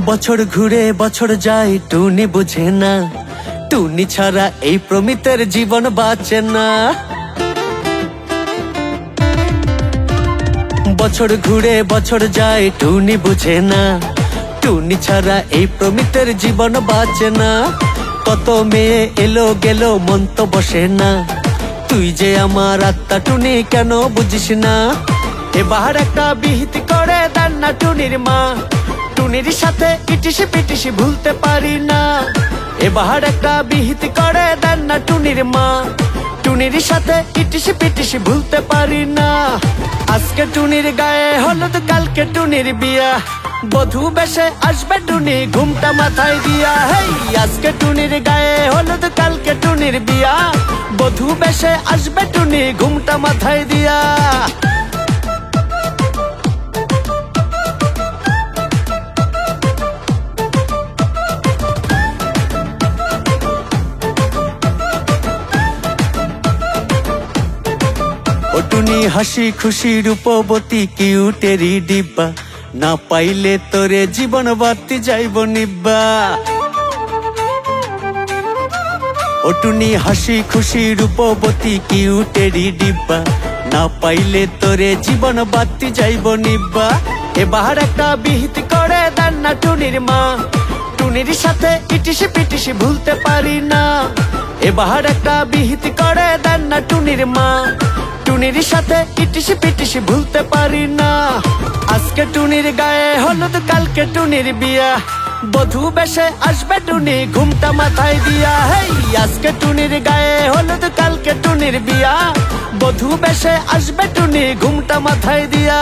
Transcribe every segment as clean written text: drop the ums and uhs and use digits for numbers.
বছর ঘুরে বছর যায় টুনি বুঝে না, টুনি ছাড়া এই প্রমিতের জীবন বাঁচে না। বছর ঘুরে বছর যায় টুনি বুঝে না, টুনি ছাড়া এই প্রমিতের জীবন বাঁচে না। কত মেয়ে এলো গেল মন তো বসে না, তুই যে আমার আত্মা টুনি কেন বুঝিস না। এবার একটা বিহিতি করে দেন না টুনির মা, টুনির সাথে ইটিসি পিটিসি ভুলতে পারি না। এবার একটা বিহিতি করে দেন না টুনির মা, টুনির সাথে ইটিসি পিটিসি ভুলতে পারি না। আজকে টুনির গায়ে হলুদ, কালকে টুনির বিয়া, বধূ বেশে আসবে টুনি ঘুমটা মাথায় দিয়া। হেই, আজকে টুনির গায়ে হলুদ, কালকে টুনির বিয়া, বধূ বেশে আসবে টুনি ঘুমটা মাথায় দিয়া। ও টুনি হাসি খুশি রূপবতী কিউটেরি ডিব্বা, না পাইলে তোরে জীবন বাতি যাইব নিব্বা। ও টুনি হাসি খুশি রূপবতী কিউটেরি ডিব্বা, না পাইলে তোরে জীবন বাতি যাইব নিব্বা। এবার একটা বিহিতি করে দেন না টুনির মা, টুনির সাথে ইটিসি পিটিসি ভুলতে পারি না। এবার একটা বিহিতি করে দেন না টুনির মা, টুনির সাথে ইটিসি পিটিসি ভুলতে পারি না। আজকে টুনির গায়ে হলুদ, কালকে টুনির বিয়া, বধূ বেশে আসবে টুনি ঘুমটা মাথায় দিয়া। হেই, আজকে টুনির গায়ে হলুদ, কালকে টুনির বিয়া, বধূ বেশে আসবে টুনি ঘুমটা মাথায় দিয়া।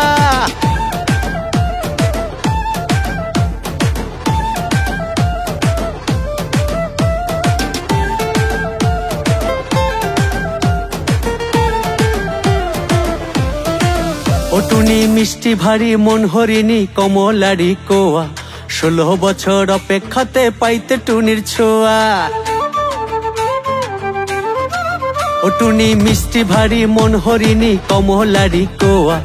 ও টুনি মিষ্টি ভারী মন হরিণী কমলারি কোয়া, 16 বছর অপেক্ষাতে পাইতে টুনির ছোঁয়া। ও টুনি মিষ্টি ভারী মন হরিণী কমলারি কোয়া,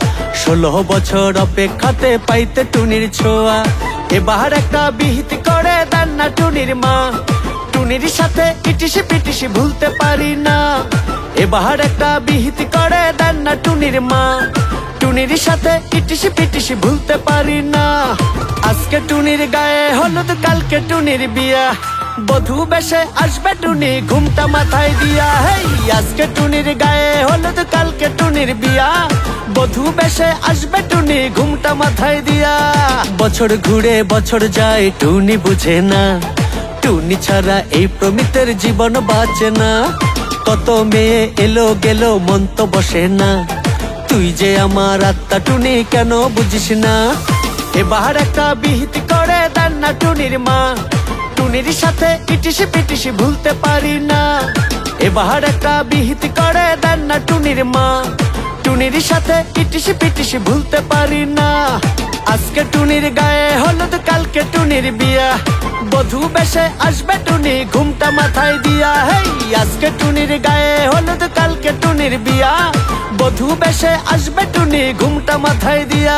16 বছর অপেক্ষাতে পাইতে টুনির ছোঁয়া। এবার একটা বিহিতি করে দেন না টুনির মা, টুনির সাথে ইটিসি পিটিসি ভুলতে পারি না। এবার একটা বিহিতি করে দেন না টুনির মা, টুনির সাথে ইটিসি পিটিসি ভুলতে পারি না। আজকে টুনির গায়ে হলুদ, কালকে টুনির বিয়া, বধূ বেশে আসবে টুনি ঘুমটা মাথায় দিয়া। হেই, আজকে টুনির গায়ে হলুদ, কালকে টুনির বিয়া, বধূ বেশে আসবে টুনি ঘুমটা মাথায় দিয়া। বছর ঘুরে বছর যায় টুনি বুঝে না, টুনি ছাড়া এই প্রমিতের জীবন বাঁচে না। কত মেয়ে এলো গেল মন তো বসে না, তুই যে আমার আত্মা টুনি কেন বুঝিস না। এবার একটা বিহিতি করে দেন না টুনির মা, টুনির সাথে ইটিসি পিটিসি ভুলতে পারি না। এবার একটা বিহিতি করে দেন না টুনির মা, টুনির সাথে ইটিসি পিটিসি ভুলতে পারি না। আজকে টুনির গায়ে হলুদ, কালকে টুনির বিয়া, বধূ বেশে আসবে টুনি ঘুমটা মাথায় দিয়া। হেই, আজকে টুনির গায়ে হলুদ, কালকে টুনির বিয়া, বধূ বেশে আসবে টুনি ঘুমটা মাথায় দিয়া।